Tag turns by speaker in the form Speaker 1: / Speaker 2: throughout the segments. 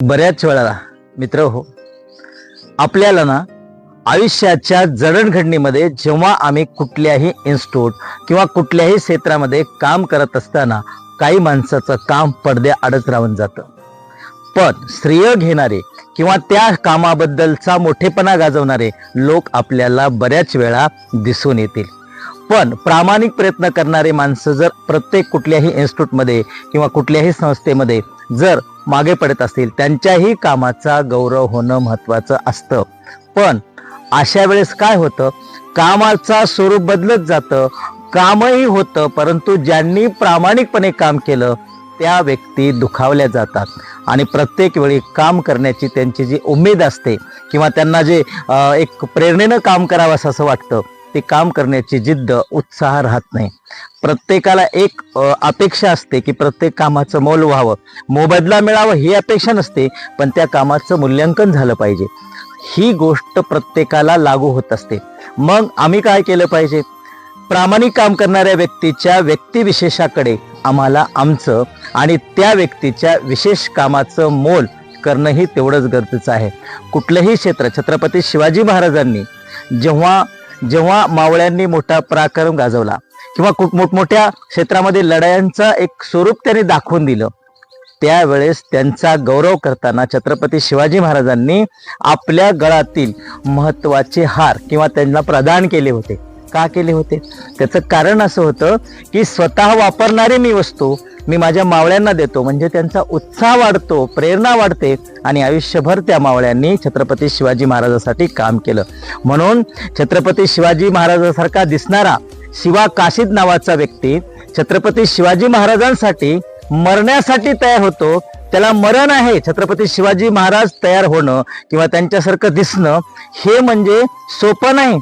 Speaker 1: बऱ्याच वेळा मित्र हो, आपल्याला ना आयुष्याच्या जडणघडणीमध्ये जेव्हा आम्ही कुठल्याही इन्स्टिट्यूट किंवा कुठल्याही क्षेत्रामध्ये काम करत असताना काही माणसाचं काम पडद्या आडच राहून जातं, पण श्रेय घेणारे किंवा त्या कामाबद्दलचा मोठेपणा गाजवणारे लोक आपल्याला बऱ्याच वेळा दिसून येतील. पण प्रामाणिक प्रयत्न करणारे माणसं जर प्रत्येक कुठल्याही इन्स्टिट्यूटमध्ये किंवा कुठल्याही संस्थेमध्ये जर मागे पडत असतील, त्यांच्याही कामाचा गौरव होणं महत्त्वाचं असतं. पण अशा वेळेस काय होतं, कामाचा स्वरूप बदलत जातं, कामही होतं, परंतु ज्यांनी प्रामाणिकपणे काम केलं त्या व्यक्ती दुखावल्या जातात आणि प्रत्येक वेळी काम करण्याची त्यांची जी उमेद असते किंवा त्यांना जे एक प्रेरणेनं काम करावं असं वाटतं, ते काम करण्याची जिद्द, उत्साह राहत नाही. प्रत्येकाला एक अपेक्षा असते की प्रत्येक कामाचं मोल व्हावं, मोबदला मिळावं ही अपेक्षा नसते, पण त्या कामाचं मूल्यांकन झालं पाहिजे ही गोष्ट प्रत्येकाला लागू होत असते. मग आम्ही काय केलं पाहिजे? प्रामाणिक काम करणाऱ्या व्यक्तीच्या व्यक्तिविशेषाकडे आम्हाला आमचं आणि त्या व्यक्तीच्या विशेष कामाचं मोल करणंही तेवढंच गरजेचं आहे. कुठलंही क्षेत्र, छत्रपती शिवाजी महाराजांनी जेव्हा मावळ्यांनी मोठा पराक्रम गाजवला किंवा मोठमोठ्या क्षेत्रामध्ये लढायांचा एक स्वरूप त्यांनी दाखवून दिलं, त्यावेळेस त्यांचा गौरव करताना छत्रपती शिवाजी महाराजांनी आपल्या गळातील महत्त्वाचे हार किंवा त्यांना प्रदान केले होते. का केले होते? त्याचं कारण असं होतं की स्वतः वापरणारी मी वस्तू मी माझ्या मावळ्यांना देतो, म्हणजे त्यांचा उत्साह वाढतो, प्रेरणा वाढते आणि आयुष्यभर त्या मावळ्यांनी छत्रपती शिवाजी महाराजांसाठी काम केलं. म्हणून छत्रपती शिवाजी महाराजांसारखा दिसणारा शिवा काशीद नावाचा व्यक्ती छत्रपती शिवाजी महाराजांसाठी मरण्यासाठी तयार होतो. त्याला मरण आहे, छत्रपती शिवाजी महाराज तयार होणं किंवा त्यांच्यासारखं दिसणं हे म्हणजे सोपं नाही.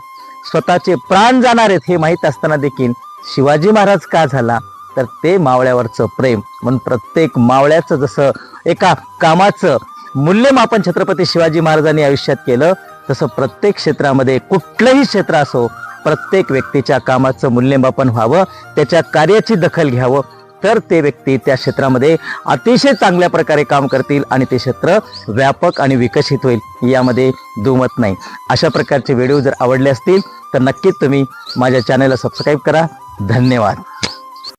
Speaker 1: स्वतःचे प्राण जाणार आहेत हे माहीत असताना देखील शिवाजी महाराज का झाला? तर ते मावळ्यावरचं प्रेम. म्हणून प्रत्येक मावळ्याचं जसं एका कामाचं मूल्यमापन छत्रपती शिवाजी महाराजांनी आयुष्यात केलं, तसं प्रत्येक क्षेत्रामध्ये कुठलंही क्षेत्र असो, प्रत्येक व्यक्तीच्या कामाचं मूल्यमापन व्हावं, त्याच्या कार्याची दखल घ्यावं, तर ते व्यक्ती त्या क्षेत्रामध्ये अतिशय चांगल्या प्रकारे काम करतील आणि ते क्षेत्र व्यापक आणि विकसित होईल, यामध्ये दुमत नाही. अशा प्रकारचे व्हिडिओ जर आवडले असतील तर नक्कीच तुम्ही माझ्या चॅनलला सबस्क्राईब करा. धन्यवाद.